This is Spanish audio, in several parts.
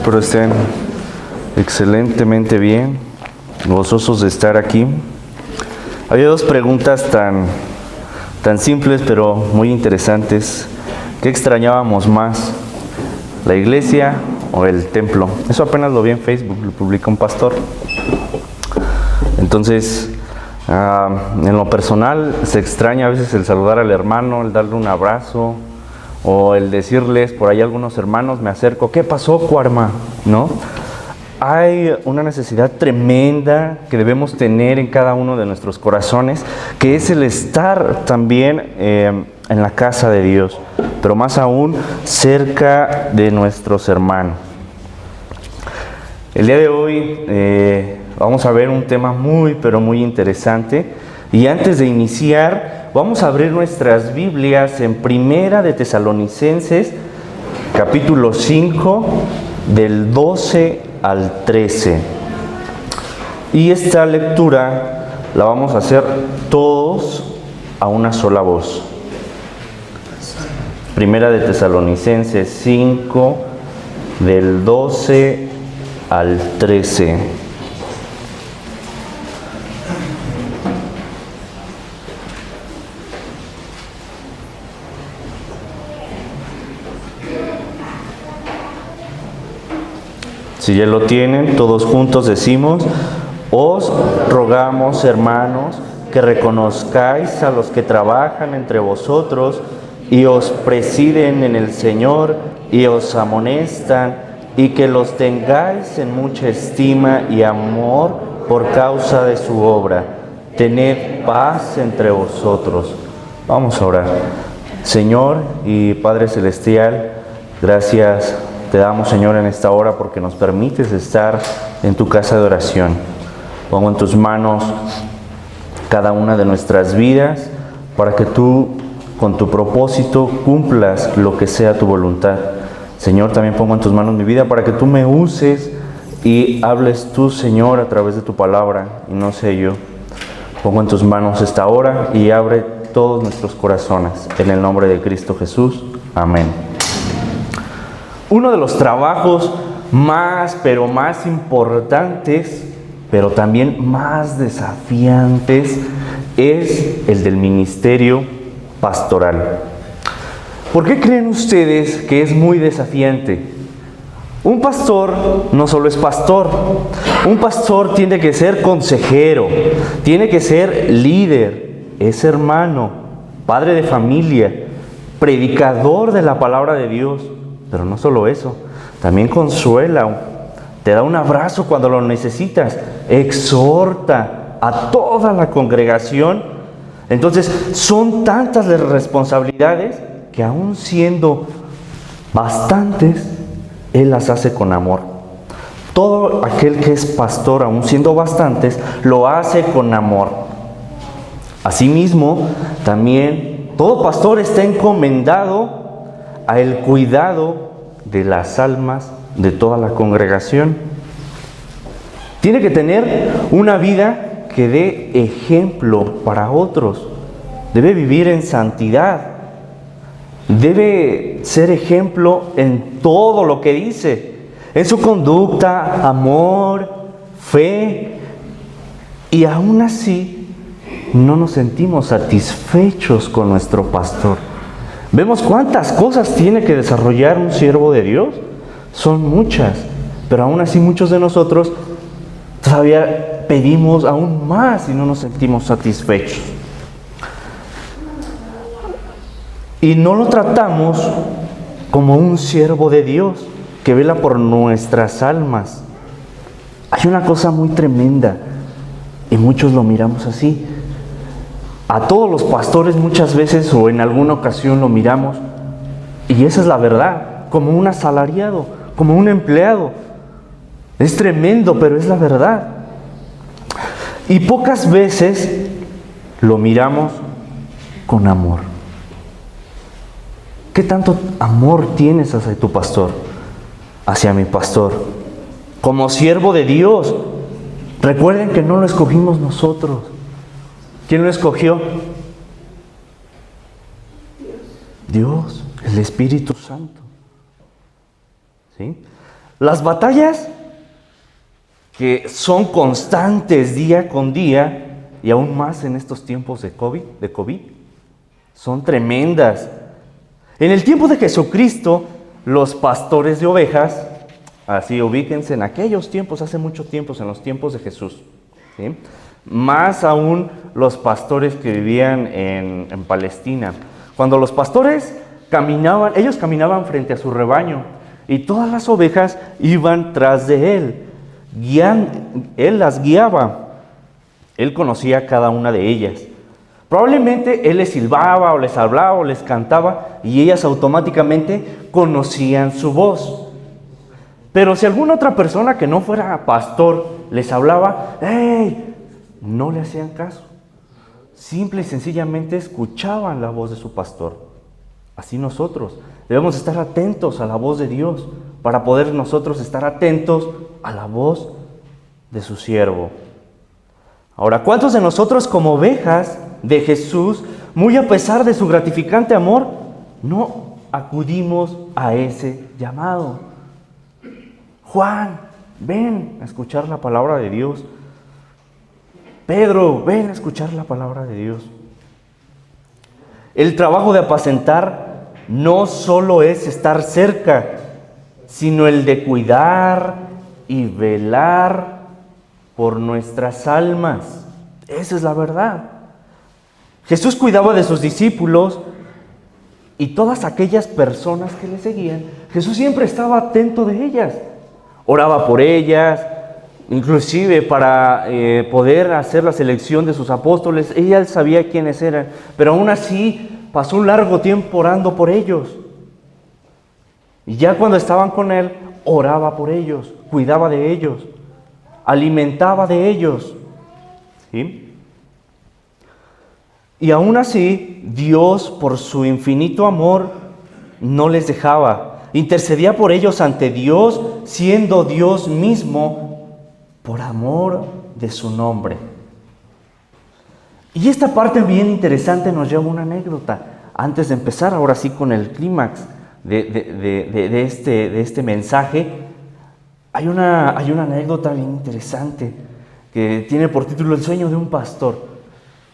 Espero estén excelentemente bien, gozosos de estar aquí. Había dos preguntas tan simples pero muy interesantes. ¿Qué extrañábamos más? ¿La iglesia o el templo? Eso apenas lo vi en Facebook, lo publicó un pastor. Entonces, en lo personal se extraña a veces el saludar al hermano, el darle un abrazo, o el decirles, por ahí algunos hermanos, me acerco, ¿qué pasó, Cuarma? ¿No? Hay una necesidad tremenda que debemos tener en cada uno de nuestros corazones, que es el estar también en la casa de Dios, pero más aún cerca de nuestros hermanos. El día de hoy vamos a ver un tema muy, pero muy interesante. Y antes de iniciar, vamos a abrir nuestras Biblias en Primera de Tesalonicenses, capítulo 5, del 12 al 13. Y esta lectura la vamos a hacer todos a una sola voz. Primera de Tesalonicenses 5, del 12 al 13. Si ya lo tienen, todos juntos decimos: os rogamos, hermanos, que reconozcáis a los que trabajan entre vosotros y os presiden en el Señor y os amonestan, y que los tengáis en mucha estima y amor por causa de su obra. Tened paz entre vosotros. Vamos a orar. Señor y Padre Celestial, gracias te damos, Señor, en esta hora porque nos permites estar en tu casa de oración. Pongo en tus manos cada una de nuestras vidas para que tú, con tu propósito, cumplas lo que sea tu voluntad. Señor, también pongo en tus manos mi vida para que tú me uses y hables tú, Señor, a través de tu palabra y no sé yo. Pongo en tus manos esta hora y abre todos nuestros corazones. En el nombre de Cristo Jesús. Amén. Uno de los trabajos más importantes, pero también más desafiantes, es el del ministerio pastoral. ¿Por qué creen ustedes que es muy desafiante? Un pastor no solo es pastor, un pastor tiene que ser consejero, tiene que ser líder, es hermano, padre de familia, predicador de la palabra de Dios. Pero no solo eso, también consuela, te da un abrazo cuando lo necesitas, exhorta a toda la congregación. Entonces, son tantas las responsabilidades que aún siendo bastantes, Él las hace con amor. Todo aquel que es pastor, aún siendo bastantes, lo hace con amor. Asimismo, también todo pastor está encomendado a el cuidado de las almas de toda la congregación. Tiene que tener una vida que dé ejemplo para otros. Debe vivir en santidad. Debe ser ejemplo en todo lo que dice, en su conducta, amor, fe. Y aún así no nos sentimos satisfechos con nuestro pastor. Vemos cuántas cosas tiene que desarrollar un siervo de Dios. Son muchas, pero aún así muchos de nosotros todavía pedimos aún más y no nos sentimos satisfechos. Y no lo tratamos como un siervo de Dios que vela por nuestras almas. Hay una cosa muy tremenda y muchos lo miramos así. A todos los pastores muchas veces o en alguna ocasión lo miramos, y esa es la verdad, como un asalariado, como un empleado. Es tremendo, pero es la verdad. Y pocas veces lo miramos con amor. ¿Qué tanto amor tienes hacia tu pastor? Hacia mi pastor. Como siervo de Dios, recuerden que no lo escogimos nosotros. ¿Quién lo escogió? Dios, el Espíritu Santo. ¿Sí? Las batallas que son constantes día con día, y aún más en estos tiempos de COVID, son tremendas. En el tiempo de Jesucristo, los pastores de ovejas, así ubíquense en aquellos tiempos, hace muchos tiempos, en los tiempos de Jesús, ¿sí? Más aún los pastores que vivían en Palestina. Cuando los pastores caminaban, ellos caminaban frente a su rebaño y todas las ovejas iban tras de él. Él las guiaba. Él conocía cada una de ellas. Probablemente él les silbaba o les hablaba o les cantaba y ellas automáticamente conocían su voz. Pero si alguna otra persona que no fuera pastor les hablaba, ¡hey!, no le hacían caso. Simple y sencillamente escuchaban la voz de su pastor. Así nosotros debemos estar atentos a la voz de Dios para poder nosotros estar atentos a la voz de su siervo. Ahora, ¿cuántos de nosotros como ovejas de Jesús, muy a pesar de su gratificante amor, no acudimos a ese llamado? Juan, ven a escuchar la palabra de Dios. Pedro, ven a escuchar la palabra de Dios. El trabajo de apacentar no solo es estar cerca, sino el de cuidar y velar por nuestras almas. Esa es la verdad. Jesús cuidaba de sus discípulos y todas aquellas personas que le seguían. Jesús siempre estaba atento de ellas. Oraba por ellas, inclusive para poder hacer la selección de sus apóstoles. Ella sabía quiénes eran, pero aún así pasó un largo tiempo orando por ellos. Y ya cuando estaban con él, oraba por ellos, cuidaba de ellos, alimentaba de ellos, ¿sí? Y aún así, Dios, por su infinito amor, no les dejaba. Intercedía por ellos ante Dios, siendo Dios mismo, por amor de su nombre. Y esta parte bien interesante nos lleva a una anécdota. Antes de empezar, ahora sí, con el clímax de este mensaje, hay una anécdota bien interesante que tiene por título El sueño de un pastor.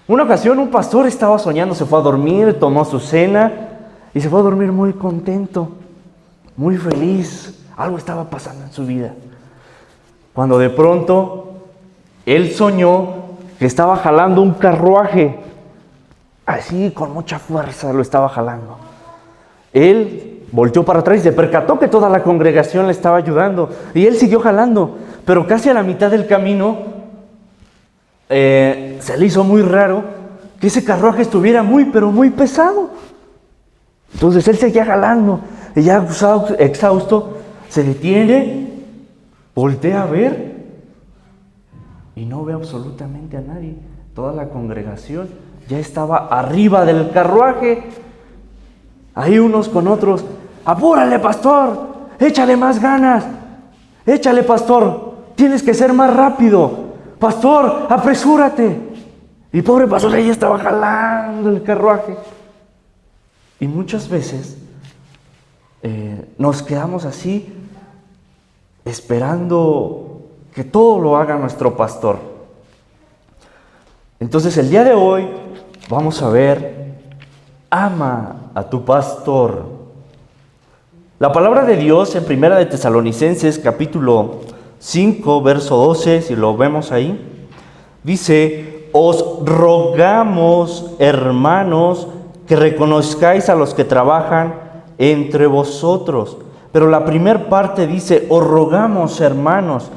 Una ocasión un pastor estaba soñando, se fue a dormir, tomó su cena y se fue a dormir muy contento, muy feliz. Algo estaba pasando en su vida. Cuando de pronto él soñó que estaba jalando un carruaje, así con mucha fuerza lo estaba jalando. Él volteó para atrás y se percató que toda la congregación le estaba ayudando. Y él siguió jalando, pero casi a la mitad del camino se le hizo muy raro que ese carruaje estuviera pero muy pesado. Entonces él seguía jalando y ya exhausto se detiene, voltea a ver y no ve absolutamente a nadie. Toda la congregación ya estaba arriba del carruaje. Ahí unos con otros: apúrale, pastor, échale más ganas, échale, pastor, tienes que ser más rápido, pastor, apresúrate. Y pobre pastor, ella estaba jalando el carruaje. Y muchas veces nos quedamos así, esperando que todo lo haga nuestro pastor. Entonces el día de hoy vamos a ver: ama a tu pastor. La palabra de Dios en Primera de Tesalonicenses capítulo 5 verso 12, si lo vemos ahí, dice: os rogamos, hermanos, que reconozcáis a los que trabajan entre vosotros. Pero la primera parte dice: os rogamos, hermanos.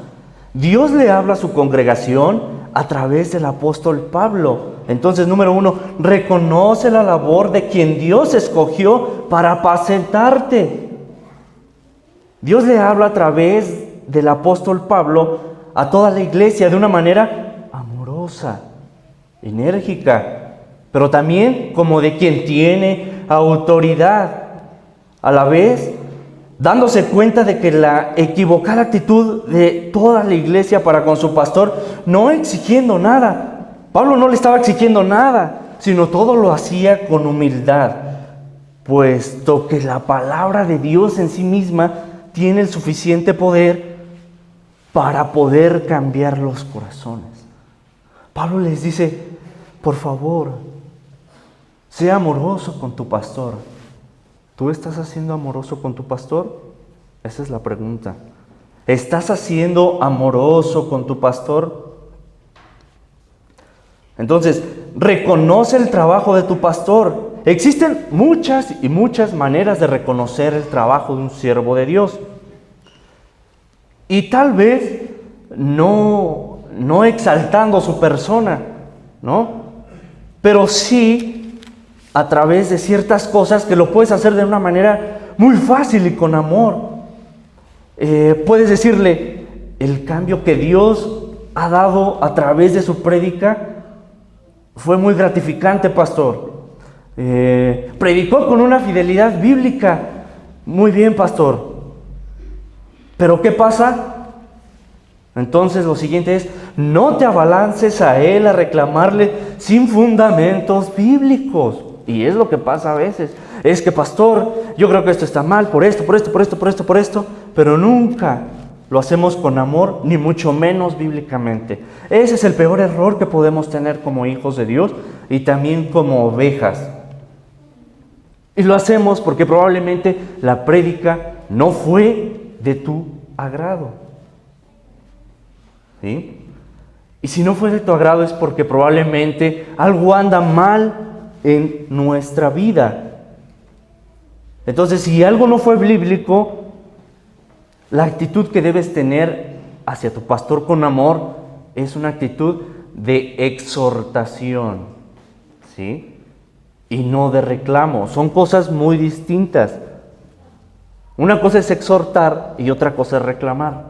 Dios le habla a su congregación a través del apóstol Pablo. Entonces, número 1, reconoce la labor de quien Dios escogió para apacentarte. Dios le habla a través del apóstol Pablo a toda la iglesia de una manera amorosa, enérgica, pero también como de quien tiene autoridad. A la vez, dándose cuenta de que la equivocada actitud de toda la iglesia para con su pastor, no exigiendo nada. Pablo no le estaba exigiendo nada, sino todo lo hacía con humildad, puesto que la palabra de Dios en sí misma tiene el suficiente poder para poder cambiar los corazones. Pablo les dice, por favor, sea amoroso con tu pastor. ¿Tú estás siendo amoroso con tu pastor? Esa es la pregunta. ¿Estás siendo amoroso con tu pastor? Entonces, reconoce el trabajo de tu pastor. Existen muchas y muchas maneras de reconocer el trabajo de un siervo de Dios. Y tal vez no exaltando su persona, ¿no? Pero sí a través de ciertas cosas que lo puedes hacer de una manera muy fácil y con amor. Puedes decirle, el cambio que Dios ha dado a través de su prédica fue muy gratificante, pastor. Predicó con una fidelidad bíblica. Muy bien, pastor. ¿Pero qué pasa? Entonces lo siguiente es, no te abalances a él a reclamarle sin fundamentos bíblicos. Y es lo que pasa a veces. Es que, pastor, yo creo que esto está mal, por esto, pero nunca lo hacemos con amor, ni mucho menos bíblicamente. Ese es el peor error que podemos tener como hijos de Dios y también como ovejas. Y lo hacemos porque probablemente la prédica no fue de tu agrado. ¿Sí? Y si no fue de tu agrado es porque probablemente algo anda mal en nuestra vida. Entonces, si algo no fue bíblico, la actitud que debes tener hacia tu pastor con amor es una actitud de exhortación, ¿sí? Y no de reclamo. Son cosas muy distintas. Una cosa es exhortar y otra cosa es reclamar,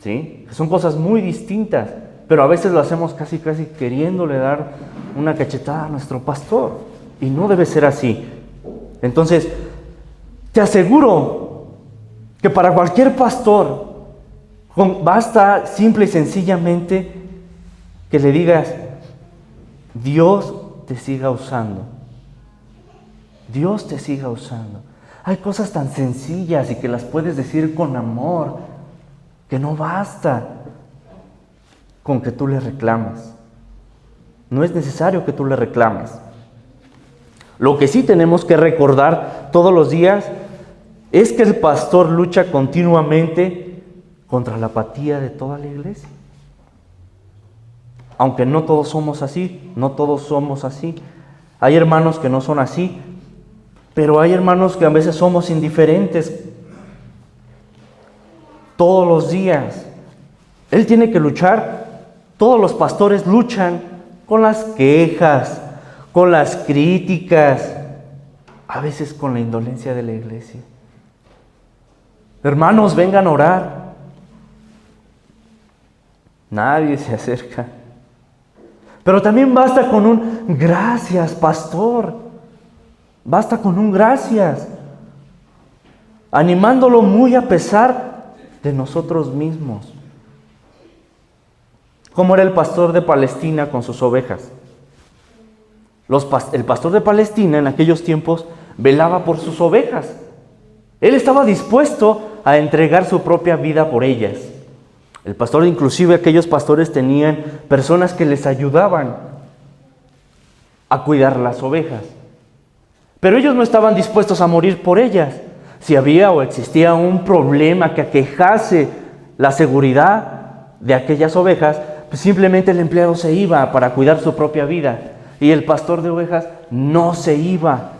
¿sí? Son cosas muy distintas, pero a veces lo hacemos casi queriéndole dar una cachetada a nuestro pastor, y no debe ser así. Entonces, te aseguro que para cualquier pastor basta simple y sencillamente que le digas, Dios te siga usando. Dios te siga usando. Hay cosas tan sencillas y que las puedes decir con amor, que no basta con que tú le reclames. No es necesario que tú le reclames. Lo que sí tenemos que recordar todos los días es que el pastor lucha continuamente contra la apatía de toda la iglesia. Aunque no todos somos así, Hay hermanos que no son así, pero hay hermanos que a veces somos indiferentes. Todos los días. Él tiene que luchar. Todos los pastores luchan con las quejas, con las críticas, a veces con la indolencia de la iglesia. Hermanos, vengan a orar. Nadie se acerca. Pero también basta con un gracias, pastor. Basta con un gracias. Animándolo muy a pesar de nosotros mismos. ¿Cómo era el pastor de Palestina con sus ovejas? El pastor de Palestina en aquellos tiempos velaba por sus ovejas. Él estaba dispuesto a entregar su propia vida por ellas. El pastor, inclusive aquellos pastores tenían personas que les ayudaban a cuidar las ovejas. Pero ellos no estaban dispuestos a morir por ellas. Si había o existía un problema que aquejase la seguridad de aquellas ovejas, pues simplemente el empleado se iba para cuidar su propia vida. Y el pastor de ovejas no se iba.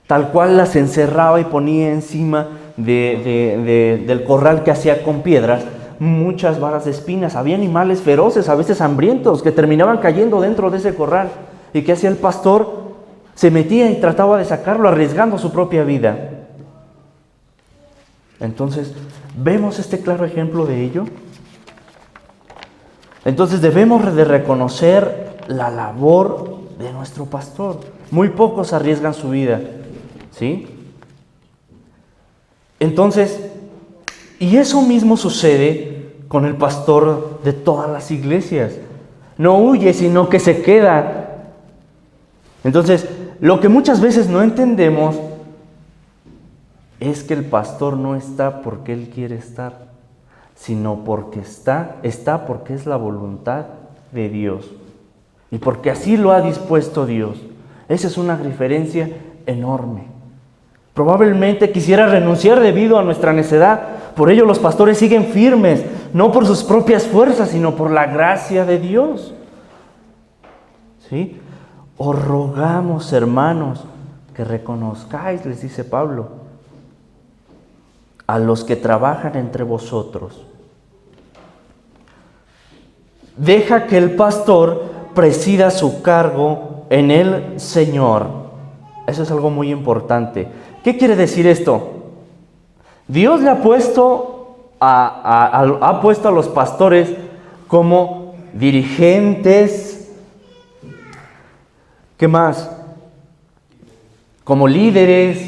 Tal cual las encerraba y ponía encima del corral que hacía con piedras muchas varas de espinas. Había animales feroces, a veces hambrientos, que terminaban cayendo dentro de ese corral. ¿Y qué hacía el pastor? Se metía y trataba de sacarlo, arriesgando su propia vida. Entonces, ¿vemos este claro ejemplo de ello? Entonces debemos de reconocer la labor de nuestro pastor. Muy pocos arriesgan su vida, ¿sí? Entonces, y eso mismo sucede con el pastor de todas las iglesias. No huye, sino que se queda. Entonces, lo que muchas veces no entendemos es que el pastor no está porque él quiere estar, sino porque está porque es la voluntad de Dios y porque así lo ha dispuesto Dios. Esa es una diferencia enorme. Probablemente quisiera renunciar debido a nuestra necedad. Por ello los pastores siguen firmes, no por sus propias fuerzas, sino por la gracia de Dios. ¿Sí? Os rogamos, hermanos, que reconozcáis, les dice Pablo, a los que trabajan entre vosotros. Deja que el pastor presida su cargo en el Señor. Eso es algo muy importante. ¿Qué quiere decir esto? Dios le ha puesto ha puesto a los pastores como dirigentes. ¿Qué más? Como líderes.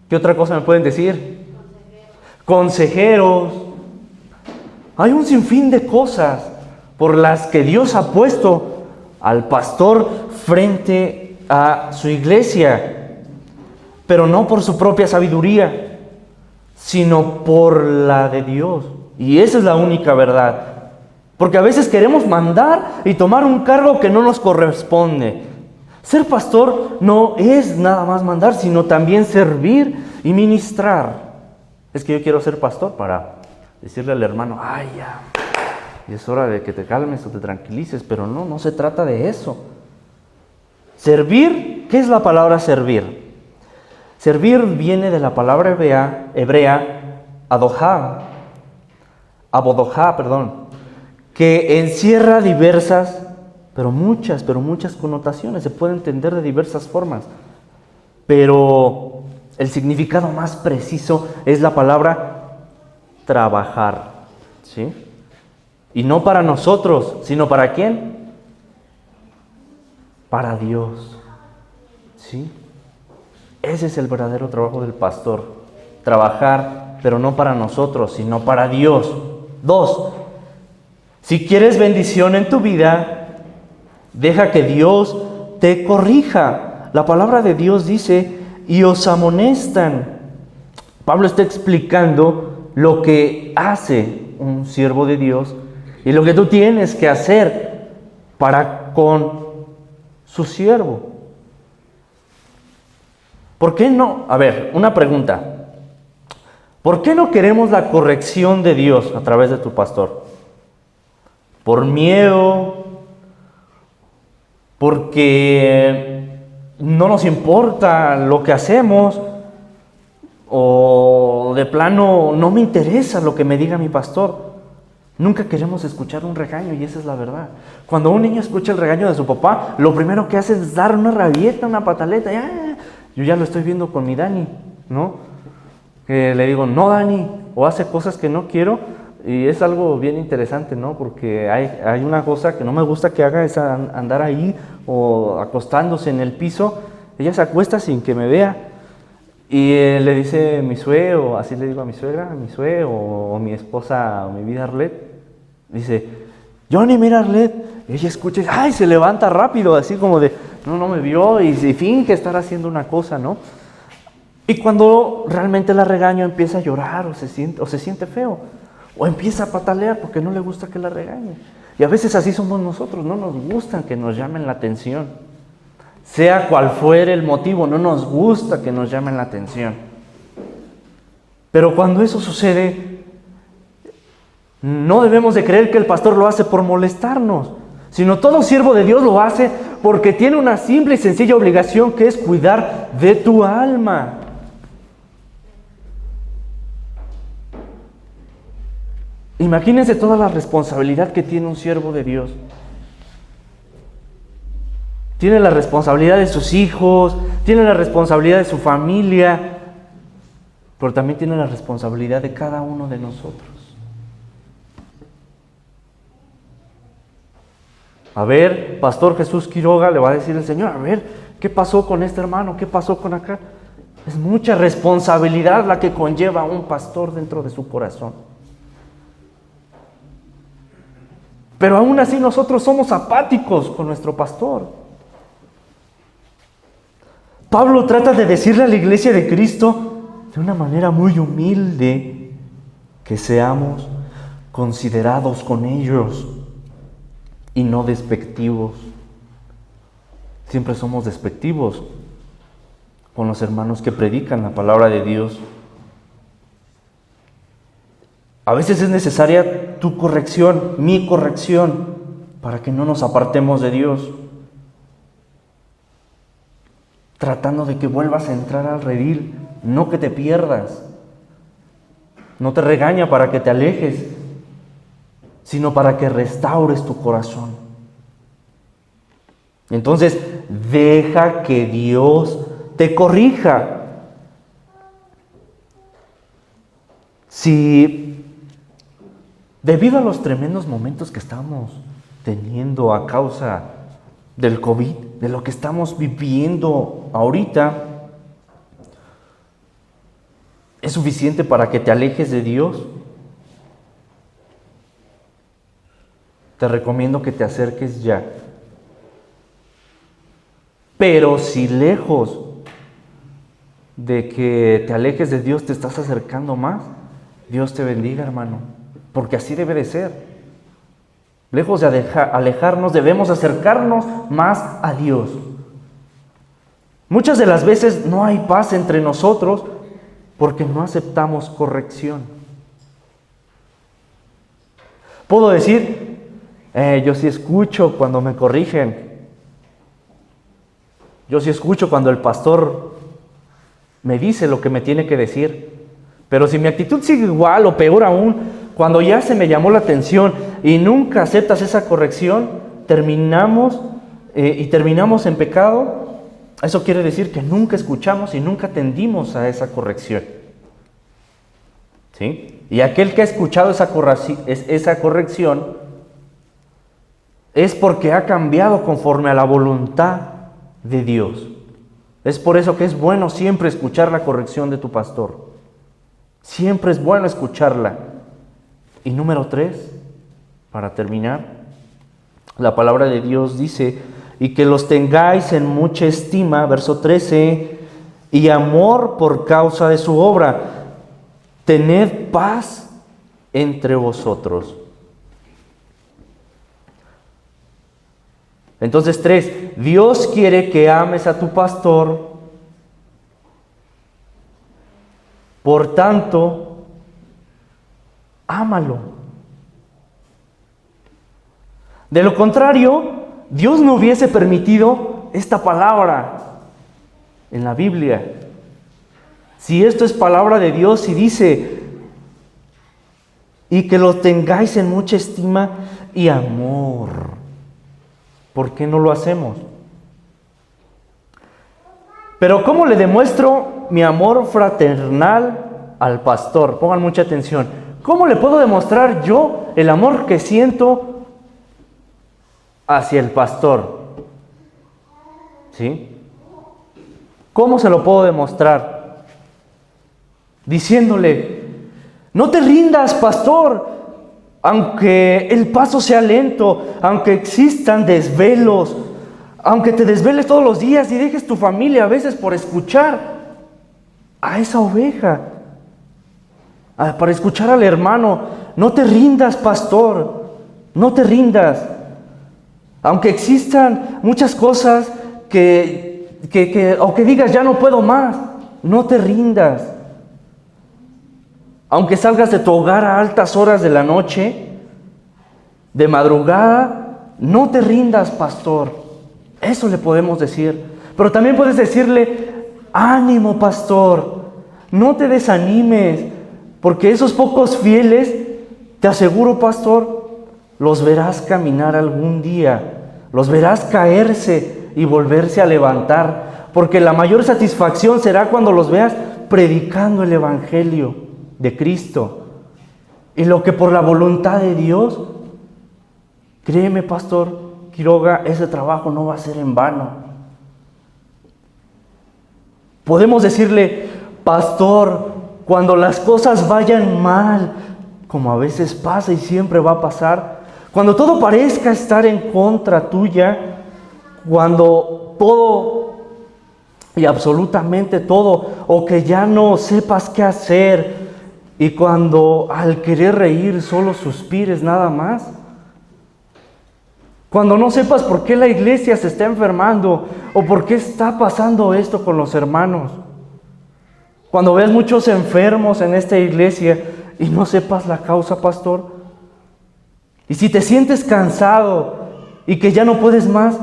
¿Qué otra cosa me pueden decir? Consejeros. Hay un sinfín de cosas por las que Dios ha puesto al pastor frente a su iglesia, pero no por su propia sabiduría, sino por la de Dios. Y esa es la única verdad. Porque a veces queremos mandar y tomar un cargo que no nos corresponde. Ser pastor no es nada más mandar, sino también servir y ministrar. Es que yo quiero ser pastor para decirle al hermano, ay ya, y es hora de que te calmes o te tranquilices, pero no se trata de eso. Servir, ¿qué es la palabra servir? Servir viene de la palabra hebrea abodojá, que encierra diversas, pero muchas connotaciones, se puede entender de diversas formas. Pero el significado más preciso es la palabra trabajar, ¿sí? Y no para nosotros, sino ¿para quién? Para Dios, ¿sí? Ese es el verdadero trabajo del pastor. Trabajar, pero no para nosotros, sino para Dios. 2. Si quieres bendición en tu vida, deja que Dios te corrija. La palabra de Dios dice, y os amonestan. Pablo está explicando lo que hace un siervo de Dios y lo que tú tienes que hacer para con su siervo. ¿Por qué no? A ver, una pregunta. ¿Por qué no queremos la corrección de Dios a través de tu pastor? ¿Por miedo? ¿Porque no nos importa lo que hacemos? ¿O de plano no me interesa lo que me diga mi pastor? Nunca queremos escuchar un regaño y esa es la verdad. Cuando un niño escucha el regaño de su papá, lo primero que hace es dar una rabieta, una pataleta. Yo ya lo estoy viendo con mi Dani, ¿no? Que le digo, no Dani, o hace cosas que no quiero y es algo bien interesante, ¿no? Porque hay una cosa que no me gusta que haga, es andar ahí o acostándose en el piso. Ella se acuesta sin que me vea y le dice mi suegro, así le digo a mi suegra, mi suegro o mi esposa o mi vida Arlet, dice, Johnny, mira Arlet, y ella escucha y ¡ay! Se levanta rápido, así como de, no me vio y finge estar haciendo una cosa, ¿no? Y cuando realmente la regaño empieza a llorar o se siente feo o empieza a patalear porque no le gusta que la regañe. Y a veces así somos nosotros, no nos gusta que nos llamen la atención. Sea cual fuere el motivo, no nos gusta que nos llamen la atención. Pero cuando eso sucede, no debemos de creer que el pastor lo hace por molestarnos, sino todo siervo de Dios lo hace porque tiene una simple y sencilla obligación que es cuidar de tu alma. Imagínense toda la responsabilidad que tiene un siervo de Dios. Tiene la responsabilidad de sus hijos, tiene la responsabilidad de su familia, pero también tiene la responsabilidad de cada uno de nosotros. A ver, Pastor Jesús Quiroga, le va a decir el Señor, a ver, ¿qué pasó con este hermano? ¿Qué pasó con acá? Es mucha responsabilidad la que conlleva un pastor dentro de su corazón. Pero aún así nosotros somos apáticos con nuestro pastor. Pablo trata de decirle a la iglesia de Cristo de una manera muy humilde, que seamos considerados con ellos y no despectivos. Siempre somos despectivos con los hermanos que predican la palabra de Dios. A veces es necesaria tu corrección, mi corrección, para que no nos apartemos de Dios, tratando de que vuelvas a entrar al redil, no que te pierdas. No te regaña para que te alejes, sino para que restaures tu corazón. Entonces, deja que Dios te corrija. Si debido a los tremendos momentos que estamos teniendo a causa del COVID, de lo que estamos viviendo ahorita, ¿es suficiente para que te alejes de Dios? Te recomiendo que te acerques ya. Pero si lejos de que te alejes de Dios te estás acercando más, Dios te bendiga, hermano, porque así debe de ser. Lejos de alejarnos, debemos acercarnos más a Dios. Muchas de las veces no hay paz entre nosotros porque no aceptamos corrección. Puedo decir, yo sí escucho cuando me corrigen. Yo sí escucho cuando el pastor me dice lo que me tiene que decir. Pero si mi actitud sigue igual o peor aún, cuando ya se me llamó la atención y nunca aceptas esa corrección, terminamos en pecado. Eso quiere decir que nunca escuchamos y nunca atendimos a esa corrección. ¿Sí? Y aquel que ha escuchado esa corrección es porque ha cambiado conforme a la voluntad de Dios. Es por eso que es bueno siempre escuchar la corrección de tu pastor. Siempre es bueno escucharla. Y número 3, para terminar, la palabra de Dios dice, y que los tengáis en mucha estima, verso 13, y amor por causa de su obra. Tened paz entre vosotros. Entonces 3, Dios quiere que ames a tu pastor, por tanto, ámalo. De lo contrario, Dios no hubiese permitido esta palabra en la Biblia. Si esto es palabra de Dios y dice, y que lo tengáis en mucha estima y amor, ¿por qué no lo hacemos? Pero ¿cómo le demuestro mi amor fraternal al pastor? Pongan mucha atención. ¿Cómo le puedo demostrar yo el amor que siento hacia el pastor? ¿Sí? ¿Cómo se lo puedo demostrar? Diciéndole, no te rindas, pastor, aunque el paso sea lento, aunque existan desvelos, aunque te desveles todos los días y dejes tu familia a veces por escuchar a esa oveja, para escuchar al hermano. No te rindas, pastor, no te rindas. Aunque existan muchas cosas o que digas ya no puedo más, no te rindas. Aunque salgas de tu hogar a altas horas de la noche, de madrugada, no te rindas, pastor. Eso le podemos decir. Pero también puedes decirle, ánimo, pastor, no te desanimes, porque esos pocos fieles, te aseguro, pastor, los verás caminar algún día, los verás caerse y volverse a levantar, porque la mayor satisfacción será cuando los veas predicando el Evangelio de Cristo. Y lo que por la voluntad de Dios, créeme, pastor Quiroga, ese trabajo no va a ser en vano. Podemos decirle, pastor, cuando las cosas vayan mal, como a veces pasa y siempre va a pasar, cuando todo parezca estar en contra tuya, cuando todo y absolutamente todo, o que ya no sepas qué hacer y cuando al querer reír solo suspires nada más. Cuando no sepas por qué la iglesia se está enfermando o por qué está pasando esto con los hermanos. Cuando ves muchos enfermos en esta iglesia y no sepas la causa, pastor. Y si te sientes cansado y que ya no puedes más,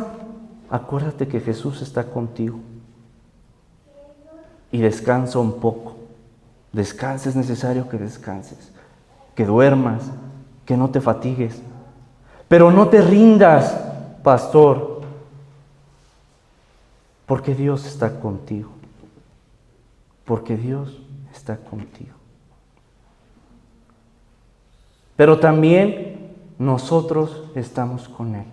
acuérdate que Jesús está contigo. Y descansa un poco. Descansa, es necesario que descanses, que duermas, que no te fatigues. Pero no te rindas, pastor, porque Dios está contigo. Porque Dios está contigo. Pero también nosotros estamos con Él.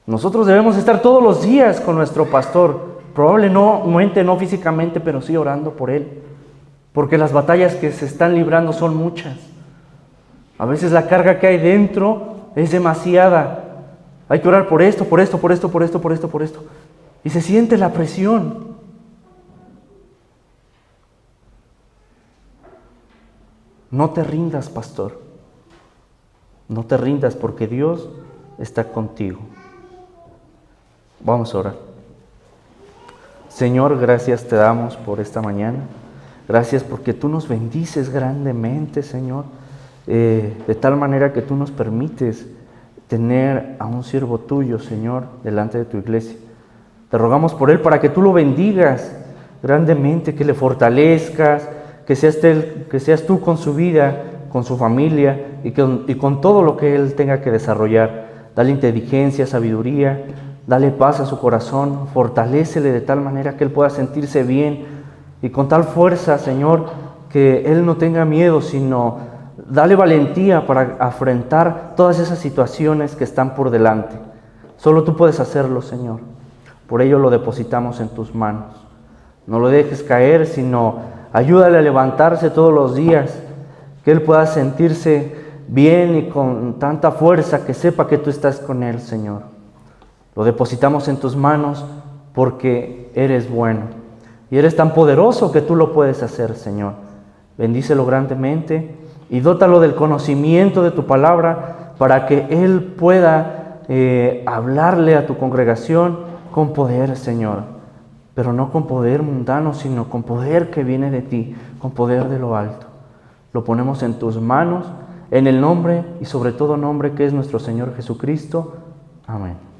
Nosotros debemos estar todos los días con nuestro pastor. Probablemente no físicamente, pero sí orando por Él. Porque las batallas que se están librando son muchas. A veces la carga que hay dentro es demasiada. Hay que orar por esto, por esto, por esto, por esto, por esto, por esto. Y se siente la presión. No te rindas, pastor. No te rindas porque Dios está contigo. Vamos a orar. Señor, gracias te damos por esta mañana. Gracias porque tú nos bendices grandemente, Señor. De tal manera que tú nos permites tener a un siervo tuyo, Señor, delante de tu iglesia. Te rogamos por él para que tú lo bendigas grandemente, que le fortalezcas, que seas tú con su vida, con su familia y con todo lo que él tenga que desarrollar. Dale inteligencia, sabiduría, dale paz a su corazón, fortalécele de tal manera que él pueda sentirse bien y con tal fuerza, Señor, que él no tenga miedo, sino dale valentía para afrontar todas esas situaciones que están por delante. Solo tú puedes hacerlo, Señor. Por ello lo depositamos en tus manos. No lo dejes caer, sino ayúdale a levantarse todos los días, que él pueda sentirse bien y con tanta fuerza que sepa que tú estás con él, Señor. Lo depositamos en tus manos porque eres bueno y eres tan poderoso que tú lo puedes hacer, Señor. Bendícelo grandemente y dótalo del conocimiento de tu palabra para que él pueda hablarle a tu congregación con poder, Señor. Pero no con poder mundano, sino con poder que viene de ti, con poder de lo alto. Lo ponemos en tus manos, en el nombre y sobre todo nombre que es nuestro Señor Jesucristo. Amén.